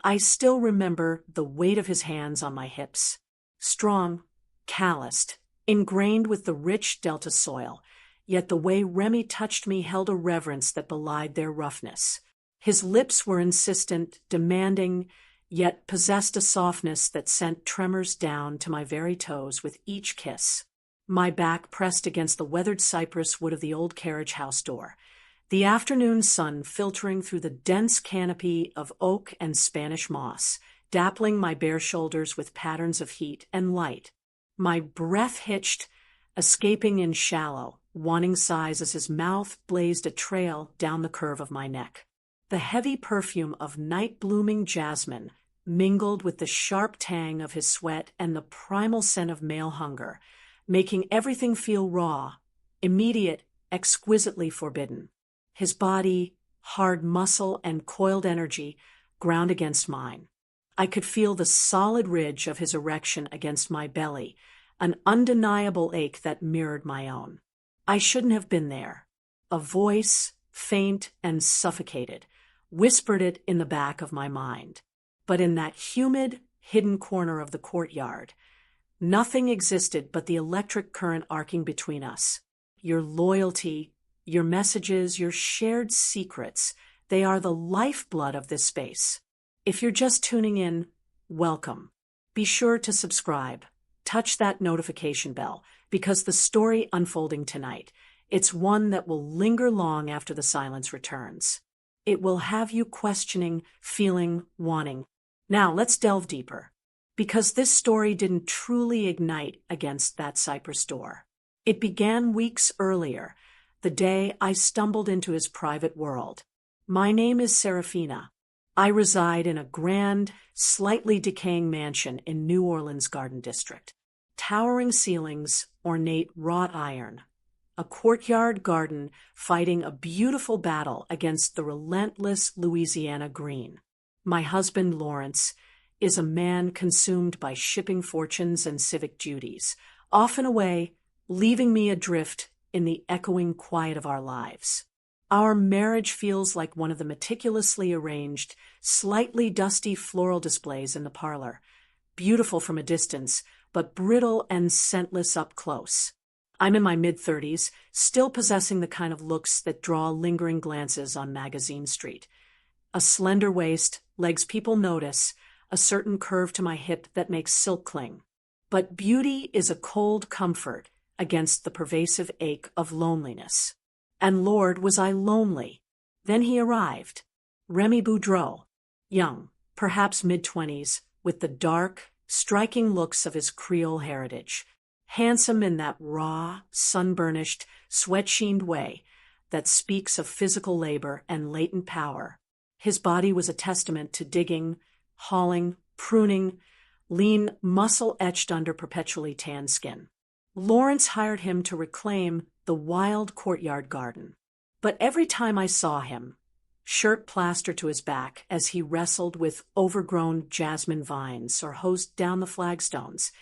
I still remember the weight of his hands on my hips. Strong, calloused, ingrained with the rich Delta soil, yet the way Remy touched me held a reverence that belied their roughness. His lips were insistent, demanding, yet possessed a softness that sent tremors down to my very toes with each kiss. My back pressed against the weathered cypress wood of the old carriage house door, the afternoon sun filtering through the dense canopy of oak and Spanish moss, dappling my bare shoulders with patterns of heat and light. My breath hitched, escaping in shallow, wanting sighs as his mouth blazed a trail down the curve of my neck. The heavy perfume of night-blooming jasmine mingled with the sharp tang of his sweat and the primal scent of male hunger, making everything feel raw, immediate, exquisitely forbidden. His body, hard muscle and coiled energy, ground against mine. I could feel the solid ridge of his erection against my belly, an undeniable ache that mirrored my own. I shouldn't have been there. A voice, faint and suffocated, whispered it in the back of my mind. But in that humid, hidden corner of the courtyard, nothing existed but the electric current arcing between us. Your loyalty, your messages, your shared secrets, they are the lifeblood of this space. If you're just tuning in, welcome. Be sure to subscribe. Touch that notification bell, because the story unfolding tonight, it's one that will linger long after the silence returns. It will have you questioning, feeling, wanting. Now let's delve deeper, because this story didn't truly ignite against that cypress door. It began weeks earlier, the day I stumbled into his private world. My name is Serafina. I reside in a grand, slightly decaying mansion in New Orleans' Garden District. Towering ceilings, ornate wrought iron. A courtyard garden fighting a beautiful battle against the relentless Louisiana green. My husband, Lawrence, is a man consumed by shipping fortunes and civic duties, often away, leaving me adrift in the echoing quiet of our lives. Our marriage feels like one of the meticulously arranged, slightly dusty floral displays in the parlor, beautiful from a distance, but brittle and scentless up close. I'm in my mid-30s, still possessing the kind of looks that draw lingering glances on Magazine Street. A slender waist, legs people notice, a certain curve to my hip that makes silk cling. But beauty is a cold comfort against the pervasive ache of loneliness. And Lord, was I lonely. Then he arrived. Remy Boudreau, young, perhaps mid-20s, with the dark, striking looks of his Creole heritage, handsome in that raw, sun-burnished, sweat-sheened way that speaks of physical labor and latent power. His body was a testament to digging, hauling, pruning, lean muscle etched under perpetually tanned skin. Lawrence hired him to reclaim the wild courtyard garden. But every time I saw him, shirt plastered to his back as he wrestled with overgrown jasmine vines or hosed down the flagstones,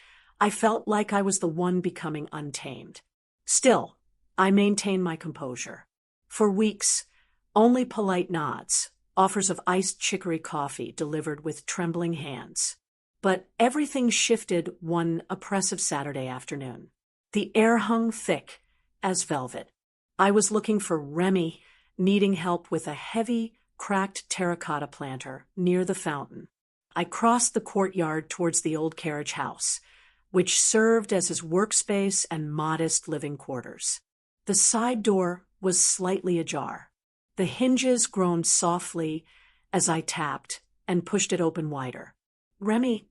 I felt like I was the one becoming untamed. Still, I maintained my composure. For weeks, only polite nods, offers of iced chicory coffee delivered with trembling hands. But everything shifted one oppressive Saturday afternoon. The air hung thick as velvet. I was looking for Remy, needing help with a heavy, cracked terracotta planter near the fountain. I crossed the courtyard towards the old carriage house, which served as his workspace and modest living quarters. The side door was slightly ajar. The hinges groaned softly as I tapped and pushed it open wider. "Remy,"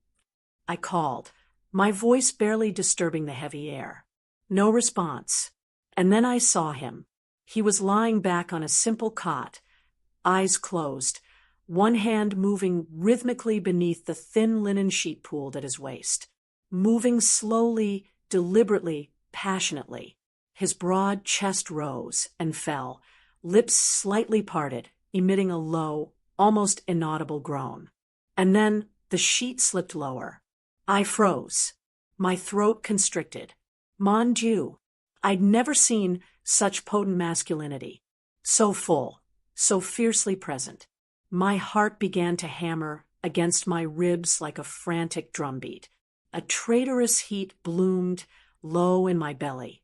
I called, my voice barely disturbing the heavy air. No response. And then I saw him. He was lying back on a simple cot, eyes closed, one hand moving rhythmically beneath the thin linen sheet pooled at his waist. Moving slowly, deliberately, passionately. His broad chest rose and fell, lips slightly parted, emitting a low, almost inaudible groan. And then the sheet slipped lower. I froze. My throat constricted. Mon Dieu, I'd never seen such potent masculinity. So full, so fiercely present. My heart began to hammer against my ribs like a frantic drumbeat. A traitorous heat bloomed low in my belly,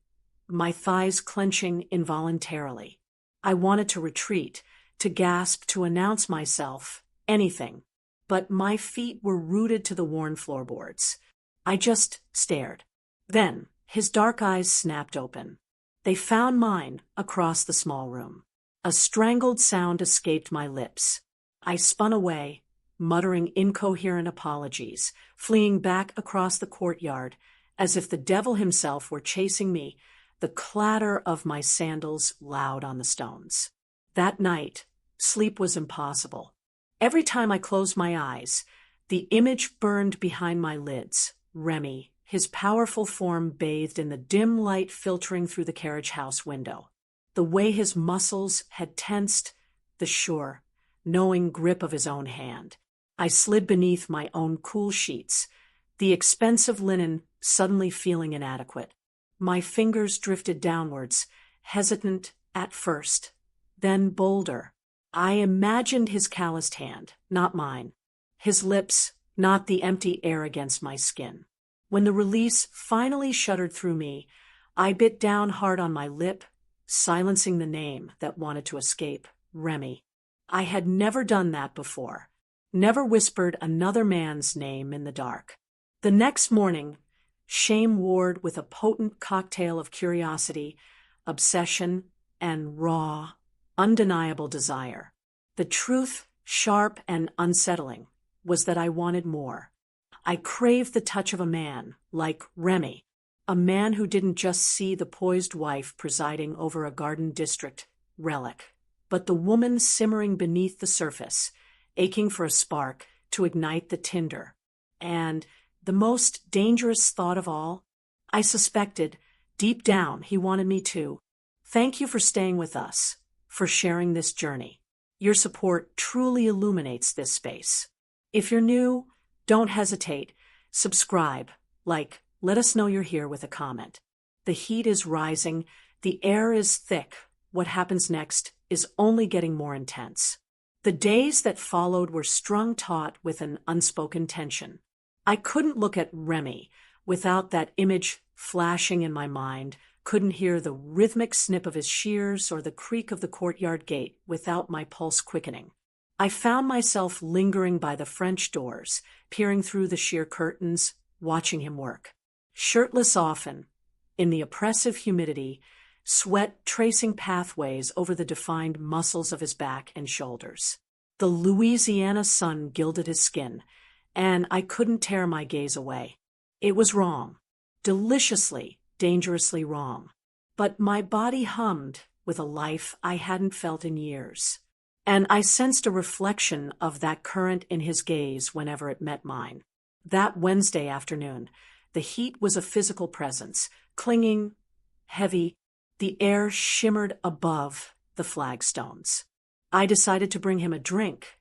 my thighs clenching involuntarily. I wanted to retreat, to gasp, to announce myself, anything. But my feet were rooted to the worn floorboards. I just stared. Then, his dark eyes snapped open. They found mine across the small room. A strangled sound escaped my lips. I spun away, muttering incoherent apologies, fleeing back across the courtyard, as if the devil himself were chasing me, the clatter of my sandals loud on the stones. That night, sleep was impossible. Every time I closed my eyes, the image burned behind my lids. Remy, his powerful form bathed in the dim light filtering through the carriage house window. The way his muscles had tensed, the sure, knowing grip of his own hand. I slid beneath my own cool sheets, the expensive linen suddenly feeling inadequate. My fingers drifted downwards, hesitant at first, then bolder. I imagined his calloused hand, not mine. His lips, not the empty air against my skin. When the release finally shuddered through me, I bit down hard on my lip, silencing the name that wanted to escape, Remy. I had never done that before, never whispered another man's name in the dark. The next morning, shame warred with a potent cocktail of curiosity, obsession, and raw, undeniable desire. The truth, sharp and unsettling, was that I wanted more. I craved the touch of a man, like Remy, a man who didn't just see the poised wife presiding over a garden district relic, but the woman simmering beneath the surface, aching for a spark to ignite the tinder. And the most dangerous thought of all, I suspected, deep down, he wanted me too. Thank you for staying with us, for sharing this journey. Your support truly illuminates this space. If you're new, don't hesitate. Subscribe, like, let us know you're here with a comment. The heat is rising, the air is thick. What happens next is only getting more intense. The days that followed were strung taut with an unspoken tension. I couldn't look at Remy without that image flashing in my mind, couldn't hear the rhythmic snip of his shears or the creak of the courtyard gate without my pulse quickening. I found myself lingering by the French doors, peering through the sheer curtains, watching him work. Shirtless often, in the oppressive humidity, sweat tracing pathways over the defined muscles of his back and shoulders. The Louisiana sun gilded his skin, and I couldn't tear my gaze away. It was wrong, deliciously, dangerously wrong. But my body hummed with a life I hadn't felt in years. And I sensed a reflection of that current in his gaze whenever it met mine. That Wednesday afternoon, the heat was a physical presence, clinging, heavy. The air shimmered above the flagstones. I decided to bring him a drink,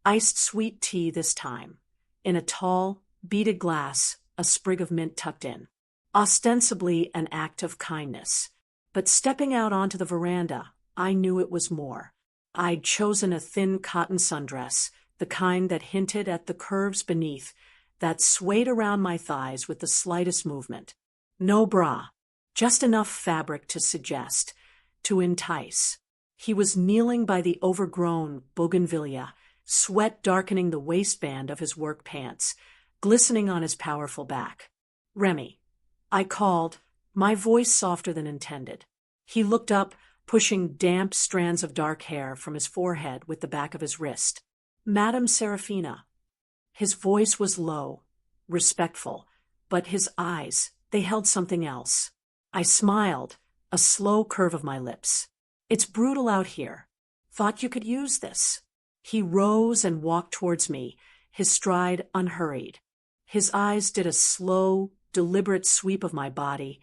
iced sweet tea this time, in a tall, beaded glass, a sprig of mint tucked in. Ostensibly an act of kindness, but stepping out onto the veranda, I knew it was more. I'd chosen a thin cotton sundress, the kind that hinted at the curves beneath, that swayed around my thighs with the slightest movement. No bra, just enough fabric to suggest, to entice. He was kneeling by the overgrown bougainvillea, sweat darkening the waistband of his work pants, glistening on his powerful back. Remy, I called, my voice softer than intended. He looked up, pushing damp strands of dark hair from his forehead with the back of his wrist. Madame Serafina. His voice was low, respectful, but his eyes, they held something else. I smiled, a slow curve of my lips. It's brutal out here. Thought you could use this. He rose and walked towards me, his stride unhurried. His eyes did a slow, deliberate sweep of my body,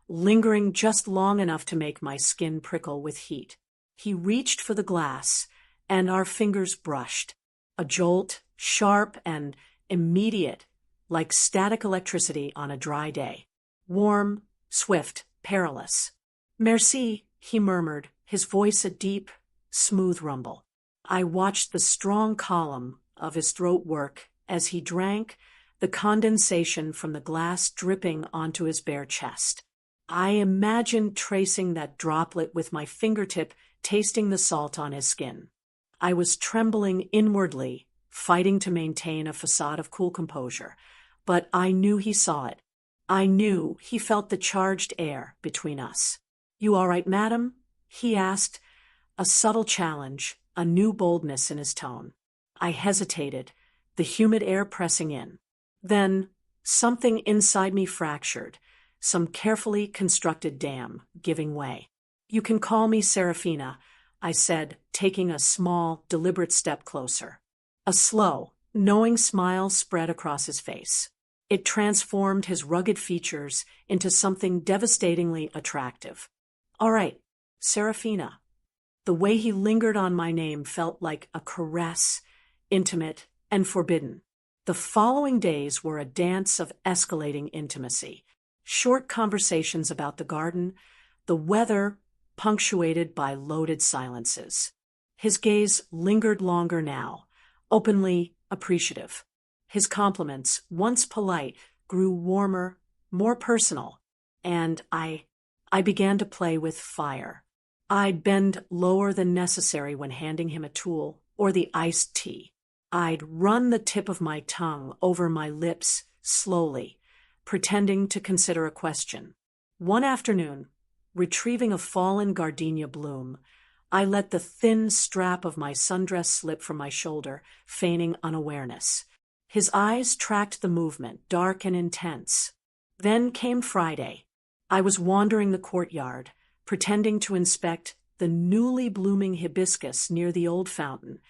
lingering just long enough to make my skin prickle with heat. He reached for the glass, and our fingers brushed. A jolt, sharp and immediate, like static electricity on a dry day. Warm, swift, perilous. Merci, he murmured, his voice a deep, smooth rumble. I watched the strong column of his throat work as he drank, the condensation from the glass dripping onto his bare chest. I imagined tracing that droplet with my fingertip, tasting the salt on his skin. I was trembling inwardly, fighting to maintain a facade of cool composure, but I knew he saw it. I knew he felt the charged air between us. "You all right, madam?" he asked, a subtle challenge, a new boldness in his tone. I hesitated, the humid air pressing in. Then, something inside me fractured, some carefully constructed dam giving way. "You can call me Serafina," I said, taking a small, deliberate step closer. A slow, knowing smile spread across his face. It transformed his rugged features into something devastatingly attractive. "All right, Serafina." The way he lingered on my name felt like a caress, intimate and forbidden. The following days were a dance of escalating intimacy. Short conversations about the garden, the weather punctuated by loaded silences. His gaze lingered longer now, openly appreciative. His compliments, once polite, grew warmer, more personal, and I began to play with fire. I'd bend lower than necessary when handing him a tool or the iced tea. I'd run the tip of my tongue over my lips slowly, pretending to consider a question. One afternoon, retrieving a fallen gardenia bloom, I let the thin strap of my sundress slip from my shoulder, feigning unawareness. His eyes tracked the movement, dark and intense. Then came Friday. I was wandering the courtyard, pretending to inspect the newly blooming hibiscus near the old fountain,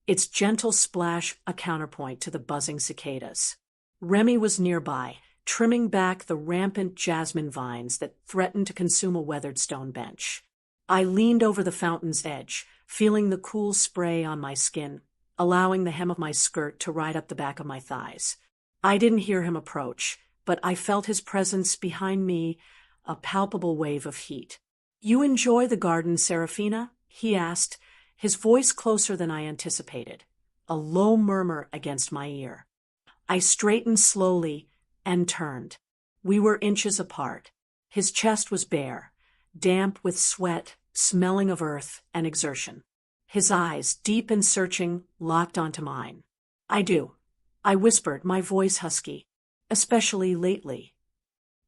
its gentle splash a counterpoint to the buzzing cicadas. Remy was nearby, trimming back the rampant jasmine vines that threatened to consume a weathered stone bench. I leaned over the fountain's edge, feeling the cool spray on my skin, allowing the hem of my skirt to ride up the back of my thighs. I didn't hear him approach, but I felt his presence behind me, a palpable wave of heat. "You enjoy the garden, Serafina?" he asked, his voice closer than I anticipated, a low murmur against my ear. I straightened slowly and turned. We were inches apart. His chest was bare, damp with sweat, smelling of earth and exertion. His eyes, deep and searching, locked onto mine. "I do," I whispered, my voice husky, "especially lately."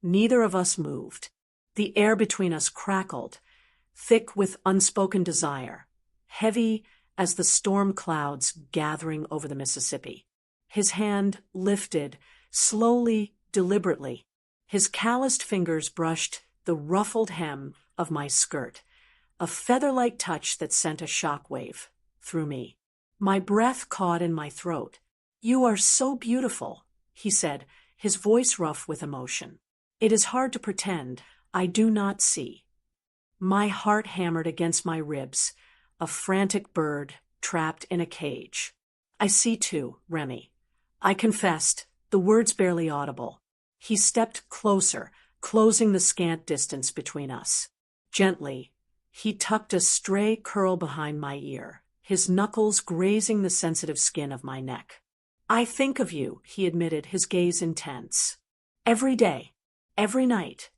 Neither of us moved. The air between us crackled, thick with unspoken desire, heavy as the storm clouds gathering over the Mississippi. His hand lifted, slowly, deliberately. His calloused fingers brushed the ruffled hem of my skirt, a feather-like touch that sent a shockwave through me. My breath caught in my throat. "You are so beautiful," he said, his voice rough with emotion. "It is hard to pretend I do not see." My heart hammered against my ribs, a frantic bird trapped in a cage. "I see too, Remy," I confessed, the words barely audible. He stepped closer, closing the scant distance between us. Gently, he tucked a stray curl behind my ear, his knuckles grazing the sensitive skin of my neck. "I think of you," he admitted, his gaze intense. "Every day, every night."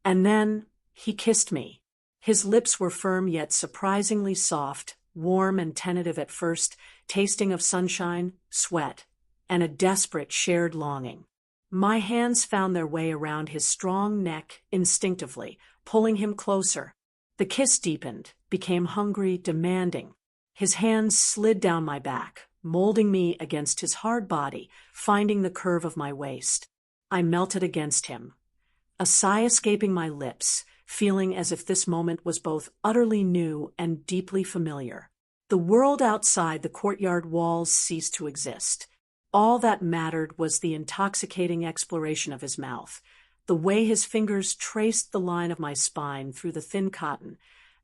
And then he kissed me. His lips were firm yet surprisingly soft, warm and tentative at first, tasting of sunshine, sweat, and a desperate shared longing. My hands found their way around his strong neck instinctively, pulling him closer. The kiss deepened, became hungry, demanding. His hands slid down my back, molding me against his hard body, finding the curve of my waist. I melted against him, a sigh escaping my lips, feeling as if this moment was both utterly new and deeply familiar. The world outside the courtyard walls ceased to exist. All that mattered was the intoxicating exploration of his mouth, the way his fingers traced the line of my spine through the thin cotton,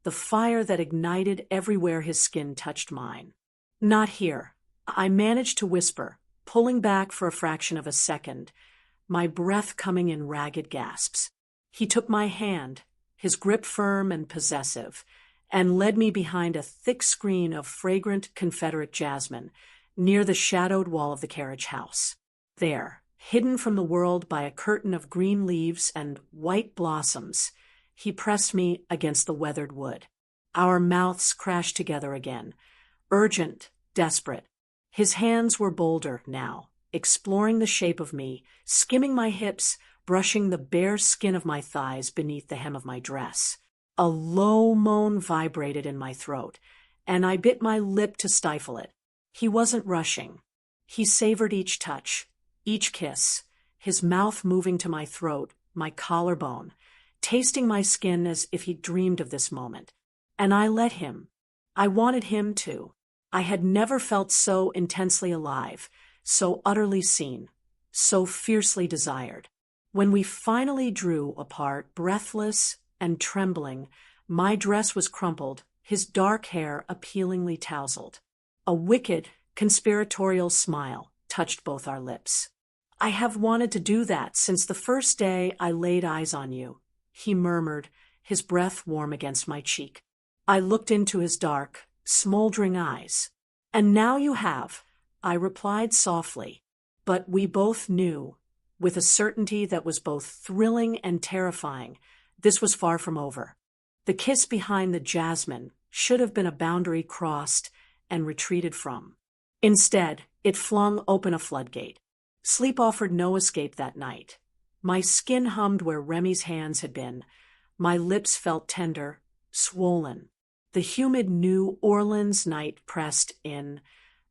the fire that ignited everywhere his skin touched mine. "Not here," I managed to whisper, pulling back for a fraction of a second, my breath coming in ragged gasps. He took my hand, his grip firm and possessive, and led me behind a thick screen of fragrant Confederate jasmine, near the shadowed wall of the carriage house. There, hidden from the world by a curtain of green leaves and white blossoms, he pressed me against the weathered wood. Our mouths crashed together again, urgent, desperate. His hands were bolder now, exploring the shape of me, skimming my hips, brushing the bare skin of my thighs beneath the hem of my dress. A low moan vibrated in my throat, and I bit my lip to stifle it. He wasn't rushing. He savored each touch, each kiss, his mouth moving to my throat, my collarbone, tasting my skin as if he dreamed of this moment. And I let him. I wanted him to. I had never felt so intensely alive, so utterly seen, so fiercely desired. When we finally drew apart, breathless and trembling, my dress was crumpled, his dark hair appealingly tousled. A wicked, conspiratorial smile touched both our lips. "I have wanted to do that since the first day I laid eyes on you," he murmured, his breath warm against my cheek. I looked into his dark, smoldering eyes. "And now you have," I replied softly. But we both knew, with a certainty that was both thrilling and terrifying, this was far from over. The kiss behind the jasmine should have been a boundary crossed and retreated from. Instead, it flung open a floodgate. Sleep offered no escape that night. My skin hummed where Remy's hands had been. My lips felt tender, swollen. The humid New Orleans night pressed in,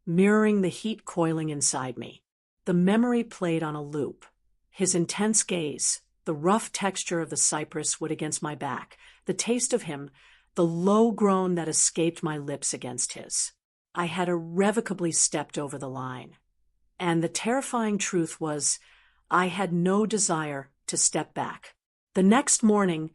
mirroring the heat coiling inside me. The memory played on a loop. His intense gaze, the rough texture of the cypress wood against my back, the taste of him, the low groan that escaped my lips against his. I had irrevocably stepped over the line. And the terrifying truth was, I had no desire to step back. The next morning,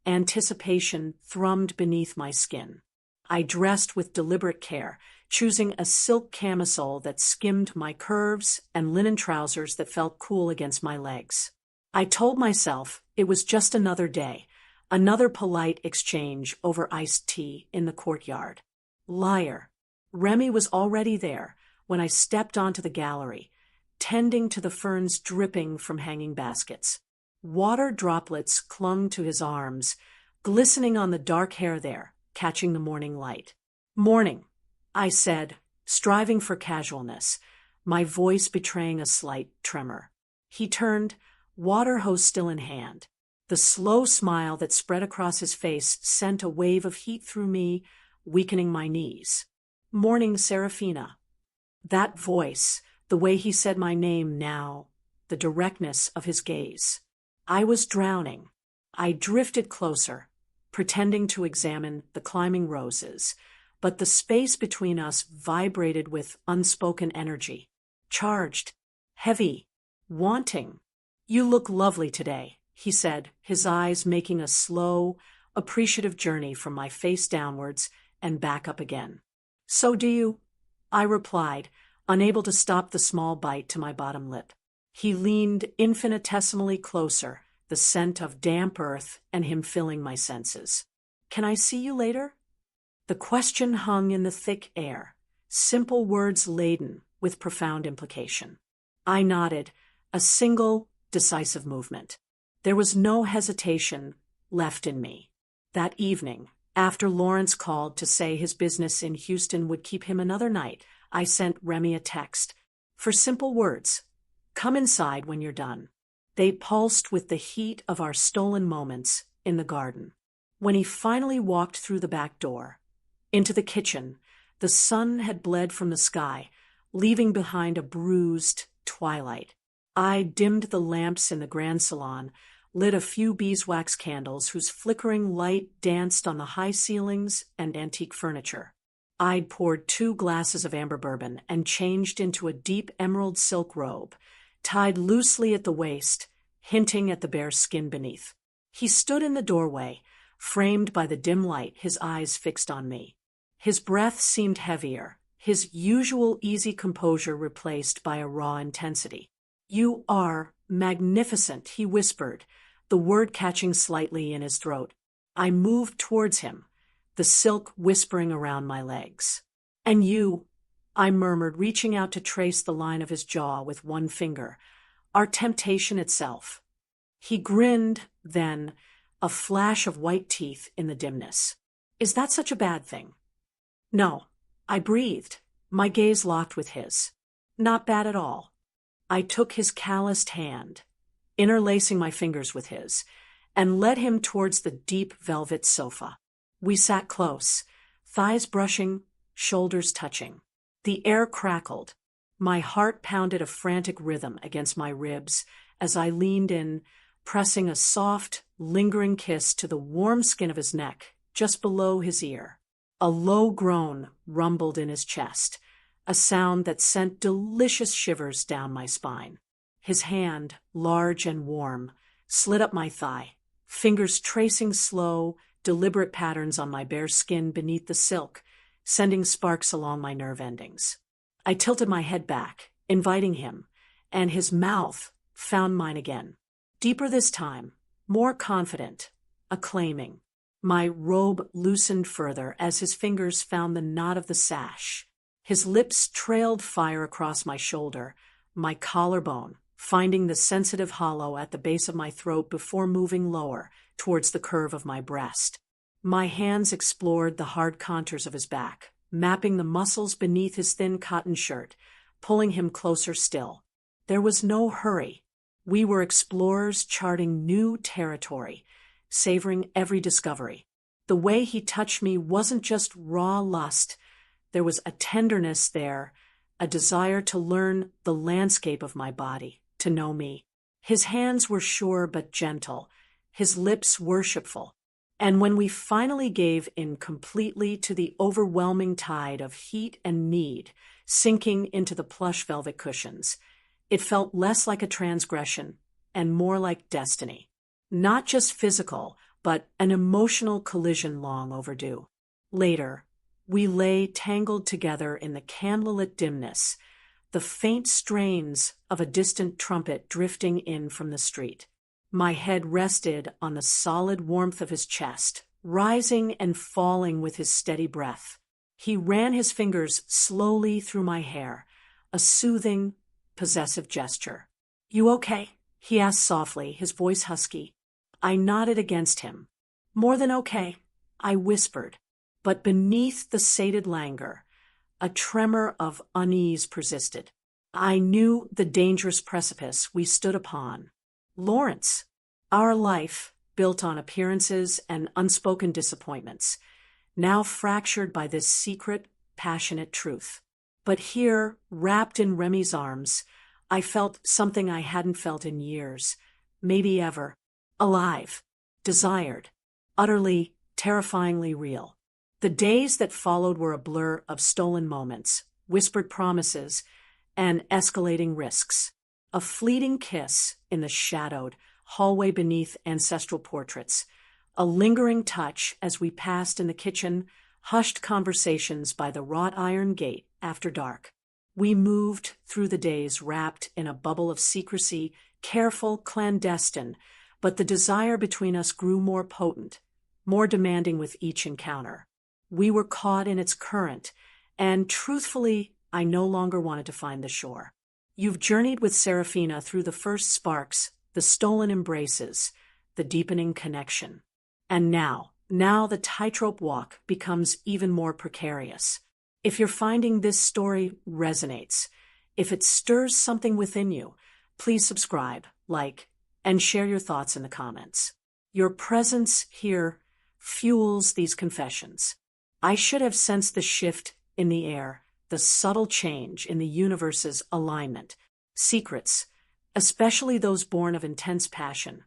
anticipation thrummed beneath my skin. I dressed with deliberate care, choosing a silk camisole that skimmed my curves and linen trousers that felt cool against my legs. I told myself it was just another day, another polite exchange over iced tea in the courtyard. Liar. Remy was already there when I stepped onto the gallery, tending to the ferns dripping from hanging baskets. Water droplets clung to his arms, glistening on the dark hair there, catching the morning light. "Morning," I said, striving for casualness, my voice betraying a slight tremor. He turned, water hose still in hand. The slow smile that spread across his face sent a wave of heat through me, weakening my knees. "Morning, Serafina." That voice, the way he said my name now, the directness of his gaze. I was drowning. I drifted closer, pretending to examine the climbing roses, but the space between us vibrated with unspoken energy. Charged, heavy, wanting. "You look lovely today," he said, his eyes making a slow, appreciative journey from my face downwards and back up again. "So do you," I replied, unable to stop the small bite to my bottom lip. He leaned infinitesimally closer, the scent of damp earth and him filling my senses. "Can I see you later?" The question hung in the thick air, simple words laden with profound implication. I nodded, a single, decisive movement. There was no hesitation left in me. That evening, after Lawrence called to say his business in Houston would keep him another night, I sent Remy a text. For simple words, "Come inside when you're done." They pulsed with the heat of our stolen moments in the garden. When he finally walked through the back door, into the kitchen, the sun had bled from the sky, leaving behind a bruised twilight. I dimmed the lamps in the grand salon, lit a few beeswax candles whose flickering light danced on the high ceilings and antique furniture. I'd poured 2 glasses of amber bourbon and changed into a deep emerald silk robe, tied loosely at the waist, hinting at the bare skin beneath. He stood in the doorway, framed by the dim light, his eyes fixed on me. His breath seemed heavier, his usual easy composure replaced by a raw intensity. "You are magnificent," he whispered, the word catching slightly in his throat. I moved towards him, the silk whispering around my legs. "And you," I murmured, reaching out to trace the line of his jaw with one finger. Our temptation itself. He grinned, then, a flash of white teeth in the dimness. Is that such a bad thing? No. I breathed, my gaze locked with his. Not bad at all. I took his calloused hand, interlacing my fingers with his, and led him towards the deep velvet sofa. We sat close, thighs brushing, shoulders touching. The air crackled. My heart pounded a frantic rhythm against my ribs as I leaned in, pressing a soft, lingering kiss to the warm skin of his neck, just below his ear. A low groan rumbled in his chest, a sound that sent delicious shivers down my spine. His hand, large and warm, slid up my thigh, fingers tracing slow, deliberate patterns on my bare skin beneath the silk, sending sparks along my nerve endings. I tilted my head back, inviting him, and his mouth found mine again. Deeper this time, more confident, acclaiming. My robe loosened further as his fingers found the knot of the sash. His lips trailed fire across my shoulder, my collarbone, finding the sensitive hollow at the base of my throat before moving lower, towards the curve of my breast. My hands explored the hard contours of his back, mapping the muscles beneath his thin cotton shirt, pulling him closer still. There was no hurry. We were explorers charting new territory, savoring every discovery. The way he touched me wasn't just raw lust. There was a tenderness there, a desire to learn the landscape of my body, to know me. His hands were sure but gentle, his lips worshipful. And when we finally gave in completely to the overwhelming tide of heat and need sinking into the plush velvet cushions, it felt less like a transgression and more like destiny. Not just physical, but an emotional collision long overdue. Later, we lay tangled together in the candlelit dimness, the faint strains of a distant trumpet drifting in from the street. My head rested on the solid warmth of his chest, rising and falling with his steady breath. He ran his fingers slowly through my hair, a soothing, possessive gesture. "You okay?" he asked softly, his voice husky. I nodded against him. "More than okay," I whispered. But beneath the sated languor, a tremor of unease persisted. I knew the dangerous precipice we stood upon. Lawrence, our life, built on appearances and unspoken disappointments, now fractured by this secret, passionate truth. But here, wrapped in Remy's arms, I felt something I hadn't felt in years, maybe ever. Alive, desired, utterly, terrifyingly real. The days that followed were a blur of stolen moments, whispered promises, and escalating risks. A fleeting kiss in the shadowed hallway beneath ancestral portraits, a lingering touch as we passed in the kitchen, hushed conversations by the wrought iron gate after dark. We moved through the days wrapped in a bubble of secrecy, careful, clandestine, but the desire between us grew more potent, more demanding with each encounter. We were caught in its current, and truthfully, I no longer wanted to find the shore. You've journeyed with Serafina through the first sparks, the stolen embraces, the deepening connection. And now the tightrope walk becomes even more precarious. If you're finding this story resonates, if it stirs something within you, please subscribe, like, and share your thoughts in the comments. Your presence here fuels these confessions. I should have sensed the shift in the air, the subtle change in the universe's alignment. Secrets, especially those born of intense passion,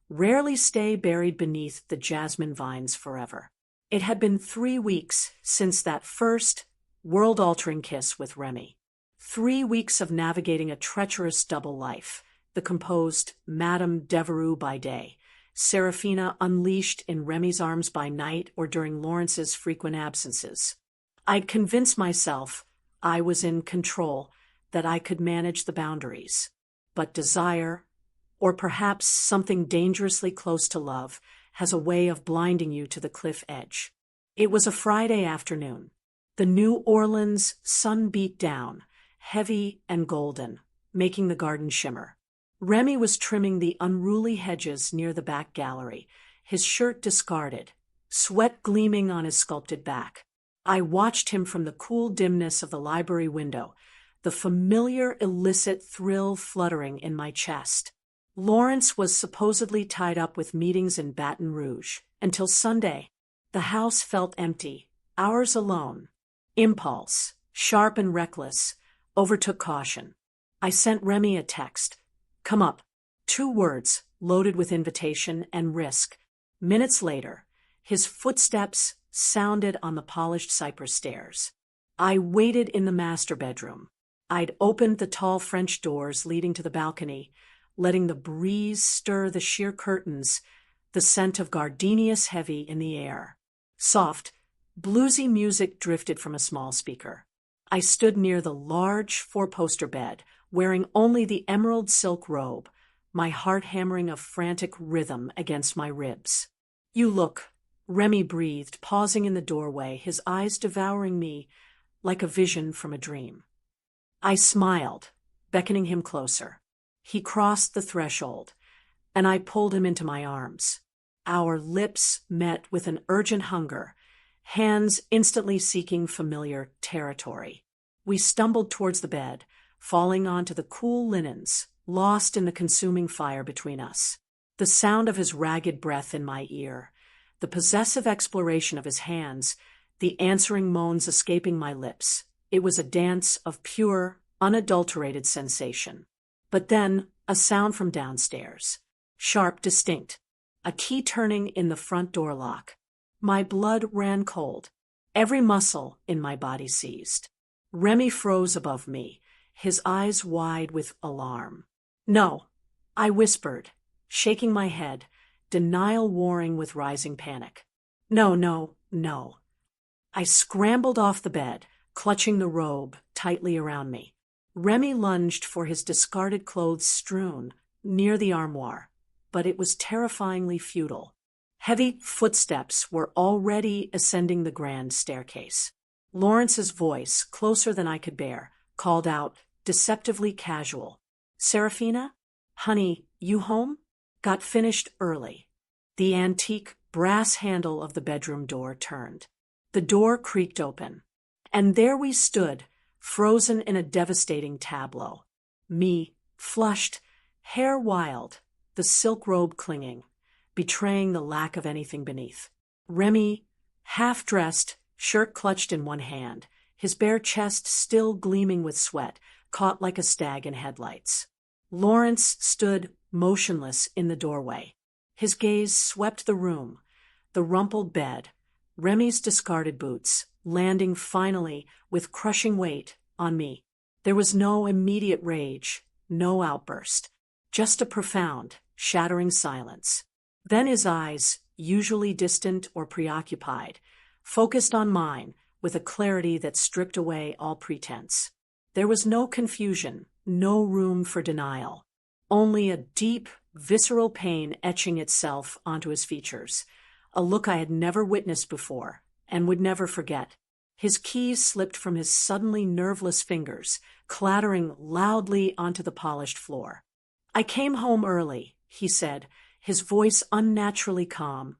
rarely stay buried beneath the jasmine vines forever. It had been 3 weeks since that first world-altering kiss with Remy. 3 weeks of navigating a treacherous double life, the composed Madame Devereux by day, Serafina unleashed in Remy's arms by night or during Lawrence's frequent absences. I'd convinced myself I was in control, that I could manage the boundaries. But desire, or perhaps something dangerously close to love, has a way of blinding you to the cliff edge. It was a Friday afternoon. The New Orleans sun beat down, heavy and golden, making the garden shimmer. Remy was trimming the unruly hedges near the back gallery, his shirt discarded, sweat gleaming on his sculpted back. I watched him from the cool dimness of the library window, the familiar illicit thrill fluttering in my chest. Lawrence was supposedly tied up with meetings in Baton Rouge. Until Sunday, the house felt empty, ours alone. Impulse, sharp and reckless, overtook caution. I sent Remy a text. Come up. 2 words, loaded with invitation and risk. Minutes later, his footsteps sounded on the polished cypress stairs. I waited in the master bedroom. I'd opened the tall French doors leading to the balcony, letting the breeze stir the sheer curtains, the scent of gardenias heavy in the air. Soft, bluesy music drifted from a small speaker. I stood near the large 4-poster bed, wearing only the emerald silk robe, my heart hammering a frantic rhythm against my ribs. You look, Remy breathed, pausing in the doorway, his eyes devouring me like a vision from a dream. I smiled, beckoning him closer. He crossed the threshold, and I pulled him into my arms. Our lips met with an urgent hunger, hands instantly seeking familiar territory. We stumbled towards the bed, falling onto the cool linens, lost in the consuming fire between us. The sound of his ragged breath in my ear, the possessive exploration of his hands, the answering moans escaping my lips. It was a dance of pure, unadulterated sensation. But then, a sound from downstairs. Sharp, distinct. A key turning in the front door lock. My blood ran cold. Every muscle in my body seized. Remy froze above me, his eyes wide with alarm. No, I whispered, shaking my head, denial warring with rising panic. No, no, no. I scrambled off the bed, clutching the robe tightly around me. Remy lunged for his discarded clothes strewn near the armoire, but it was terrifyingly futile. Heavy footsteps were already ascending the grand staircase. Lawrence's voice, closer than I could bear, called out, deceptively casual. Serafina? Honey, you home? Got finished early. The antique brass handle of the bedroom door turned. The door creaked open. And there we stood, frozen in a devastating tableau. Me, flushed, hair wild, the silk robe clinging, betraying the lack of anything beneath. Remy, half-dressed, shirt clutched in one hand, his bare chest still gleaming with sweat, caught like a stag in headlights. Lawrence stood motionless in the doorway. His gaze swept the room, the rumpled bed, Remy's discarded boots, landing finally with crushing weight on me. There was no immediate rage, no outburst, just a profound, shattering silence. Then his eyes, usually distant or preoccupied, focused on mine with a clarity that stripped away all pretense. There was no confusion, no room for denial, only a deep, visceral pain etching itself onto his features, a look I had never witnessed before and would never forget. His keys slipped from his suddenly nerveless fingers, clattering loudly onto the polished floor. I came home early, he said, his voice unnaturally calm,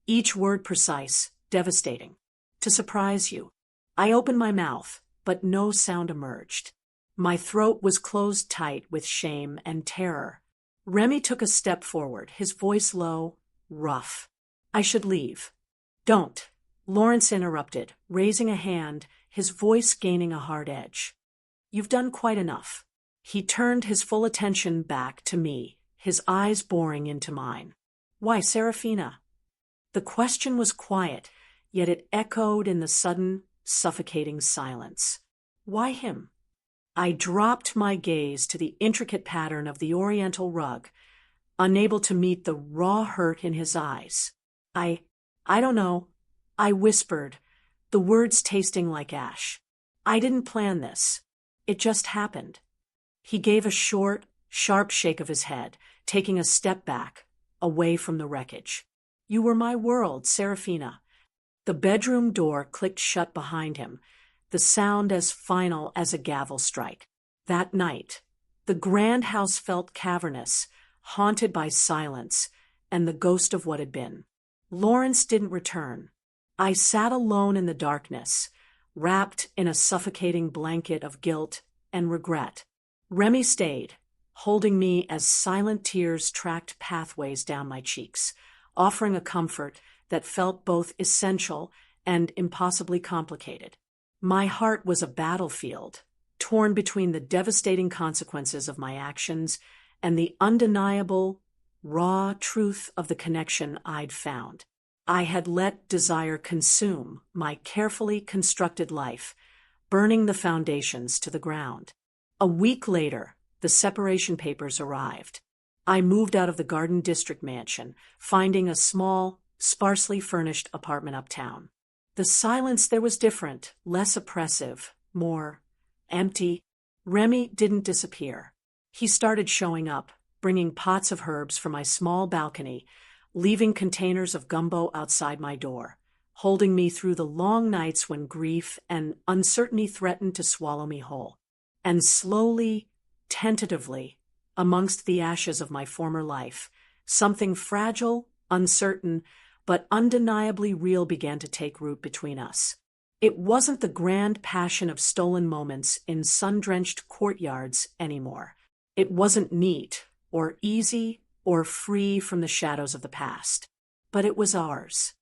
each word precise, devastating. To surprise you. I opened my mouth, but no sound emerged. My throat was closed tight with shame and terror. Remy took a step forward, his voice low, rough. I should leave. Don't. Lawrence interrupted, raising a hand, his voice gaining a hard edge. You've done quite enough. He turned his full attention back to me, his eyes boring into mine. Why, Serafina? The question was quiet, yet it echoed in the sudden, suffocating silence. Why him? I dropped my gaze to the intricate pattern of the oriental rug, unable to meet the raw hurt in his eyes. I don't know. I whispered, the words tasting like ash. I didn't plan this. It just happened. He gave a short, sharp shake of his head, taking a step back, away from the wreckage. You were my world, Serafina. The bedroom door clicked shut behind him, the sound as final as a gavel strike. That night, the grand house felt cavernous, haunted by silence and the ghost of what had been. Lawrence didn't return. I sat alone in the darkness, wrapped in a suffocating blanket of guilt and regret. Remy stayed, holding me as silent tears tracked pathways down my cheeks, offering a comfort that felt both essential and impossibly complicated. My heart was a battlefield, torn between the devastating consequences of my actions and the undeniable, raw truth of the connection I'd found. I had let desire consume my carefully constructed life, burning the foundations to the ground. A week later, the separation papers arrived. I moved out of the Garden District mansion, finding a small, sparsely furnished apartment uptown. The silence there was different, less oppressive, more empty. Remy didn't disappear. He started showing up, bringing pots of herbs from my small balcony, leaving containers of gumbo outside my door, holding me through the long nights when grief and uncertainty threatened to swallow me whole. And slowly, tentatively, amongst the ashes of my former life, something fragile, uncertain, but undeniably real began to take root between us. It wasn't the grand passion of stolen moments in sun-drenched courtyards anymore. It wasn't neat, or easy, or free from the shadows of the past. But it was ours.